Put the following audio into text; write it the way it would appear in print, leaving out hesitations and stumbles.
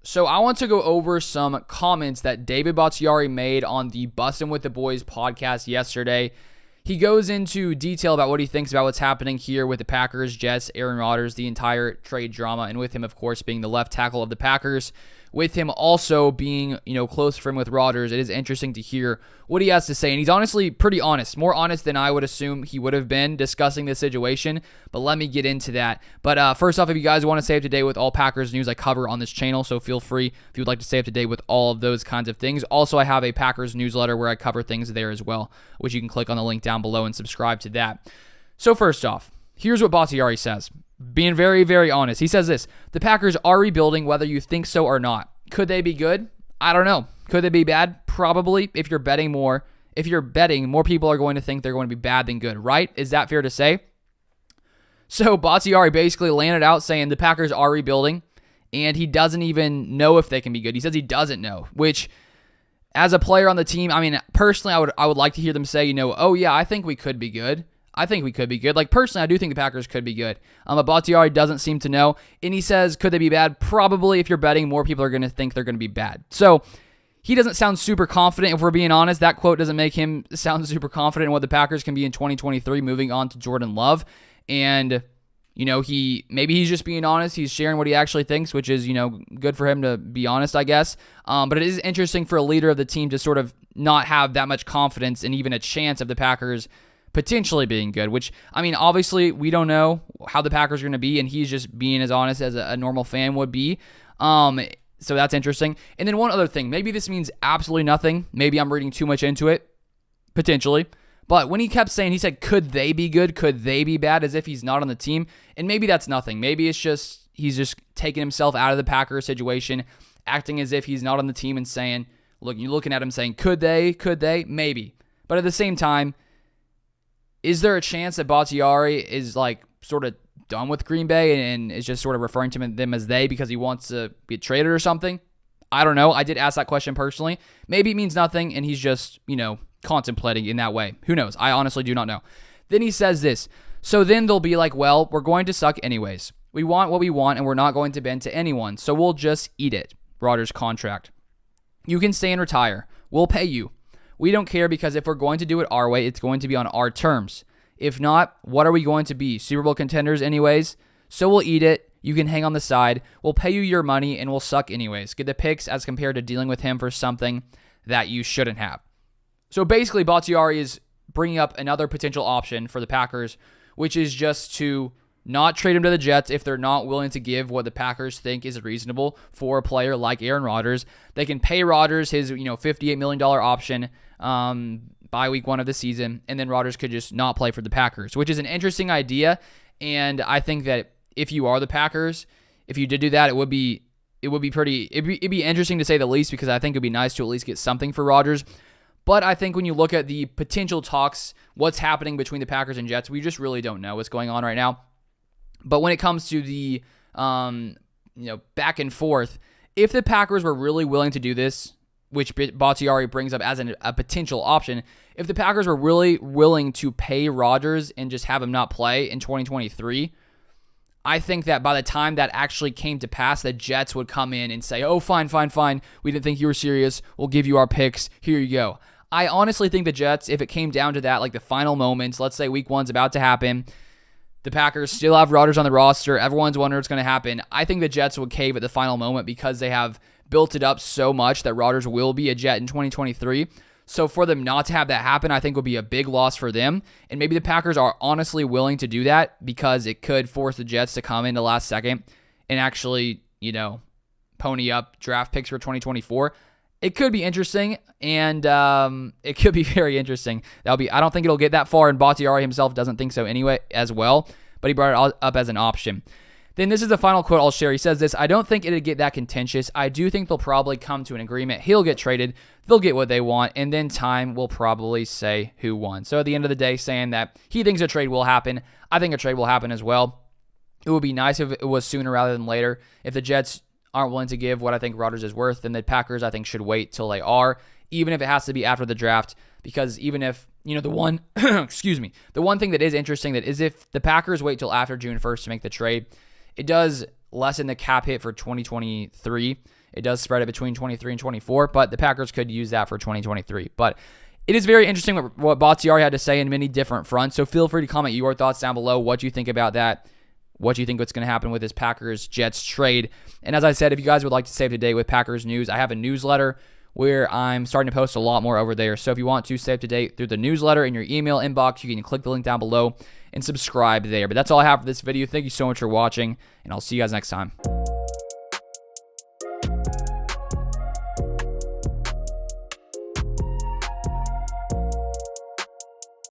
So I want to go over some comments that David Bakhtiari made on the Bussin' with the Boys podcast yesterday. He goes into detail about what he thinks about what's happening here with the Packers, Jets, Aaron Rodgers, the entire trade drama, and with him, of course, being the left tackle of the Packers. With him also being, close friend with Rodgers, it is interesting to hear what he has to say. And he's honestly pretty honest, more honest than I would assume he would have been discussing this situation. But let me get into that. But first off, if you guys want to stay up to date with all Packers news I cover on this channel, so feel free if you would like to stay up to date with all of those kinds of things. Also, I have a Packers newsletter where I cover things there as well, which you can click on the link down below and subscribe to that. So first off, here's what Bakhtiari says. Being very, very honest. He says this: the Packers are rebuilding whether you think so or not. Could they be good? I don't know. Could they be bad? Probably. If you're betting, more people are going to think they're going to be bad than good, right? Is that fair to say? So Bakhtiari basically landed out saying the Packers are rebuilding, and he doesn't even know if they can be good. He says he doesn't know, which as a player on the team, personally, I would like to hear them say, oh yeah, I think we could be good. Like, personally, I do think the Packers could be good. But Bakhtiari doesn't seem to know. And he says, could they be bad? Probably. If you're betting, more people are going to think they're going to be bad. So he doesn't sound super confident. If we're being honest, that quote doesn't make him sound super confident in what the Packers can be in 2023, moving on to Jordan Love. And, maybe he's just being honest. He's sharing what he actually thinks, which is, good for him to be honest, I guess. But it is interesting for a leader of the team to sort of not have that much confidence and even a chance of the Packers potentially being good, which, obviously we don't know how the Packers are going to be, and he's just being as honest as a normal fan would be. So that's interesting. And then one other thing, maybe this means absolutely nothing. Maybe I'm reading too much into it, potentially. But when he kept saying, he said, could they be good? Could they be bad? As if he's not on the team. And maybe that's nothing. Maybe it's just, he's just taking himself out of the Packers situation, acting as if he's not on the team and saying, look, you're looking at him saying, could they? Maybe. But at the same time, is there a chance that Bakhtiari is sort of done with Green Bay and is just sort of referring to them as they because he wants to get traded or something? I don't know. I did ask that question personally. Maybe it means nothing and he's just, contemplating in that way. Who knows? I honestly do not know. Then he says this. So then they'll be like, well, we're going to suck anyways. We want what we want and we're not going to bend to anyone. So we'll just eat it. Rodgers' contract. You can stay and retire. We'll pay you. We don't care because if we're going to do it our way, it's going to be on our terms. If not, what are we going to be? Super Bowl contenders anyways? So we'll eat it. You can hang on the side. We'll pay you your money and we'll suck anyways. Get the picks as compared to dealing with him for something that you shouldn't have. So basically, Bakhtiari is bringing up another potential option for the Packers, which is just to not trade him to the Jets if they're not willing to give what the Packers think is reasonable for a player like Aaron Rodgers. They can pay Rodgers his $58 million option by week 1 of the season, and then Rodgers could just not play for the Packers, which is an interesting idea. And I think that if you are the Packers, if you did do that, it'd be interesting to say the least, because I think it'd be nice to at least get something for Rodgers. But I think when you look at the potential talks, what's happening between the Packers and Jets, we just really don't know what's going on right now. But when it comes to the back and forth, if the Packers were really willing to do this, which Bakhtiari brings up as a potential option, if the Packers were really willing to pay Rodgers and just have him not play in 2023, I think that by the time that actually came to pass, the Jets would come in and say, oh, fine. We didn't think you were serious. We'll give you our picks. Here you go. I honestly think the Jets, if it came down to that, like the final moments, let's say week 1's about to happen, the Packers still have Rodgers on the roster, everyone's wondering what's going to happen. I think the Jets would cave at the final moment because they have built it up so much that Rodgers will be a Jet in 2023. So for them not to have that happen, I think would be a big loss for them. And maybe the Packers are honestly willing to do that because it could force the Jets to come in the last second and actually, pony up draft picks for 2024. It could be interesting, and it could be very interesting. I don't think it'll get that far, and Bakhtiari himself doesn't think so anyway as well, but he brought it up as an option. Then this is the final quote I'll share. He says this: I don't think it'd get that contentious. I do think they'll probably come to an agreement. He'll get traded. They'll get what they want, and then time will probably say who won. So at the end of the day, saying that he thinks a trade will happen. I think a trade will happen as well. It would be nice if it was sooner rather than later. If the Jets aren't willing to give what I think Rodgers is worth, then the Packers, I think, should wait till they are, even if it has to be after the draft, because even if, the one, the one thing that is interesting that is if the Packers wait till after June 1st to make the trade, it does lessen the cap hit for 2023. It does spread it between 23 and 24, but the Packers could use that for 2023. But it is very interesting what Bakhtiari had to say in many different fronts. So feel free to comment your thoughts down below. What you think about that? What do you think what's going to happen with this Packers-Jets trade? And as I said, if you guys would like to stay up to date with Packers news, I have a newsletter where I'm starting to post a lot more over there. So if you want to stay up to date through the newsletter in your email inbox, you can click the link down below and subscribe there. But that's all I have for this video. Thank you so much for watching, and I'll see you guys next time.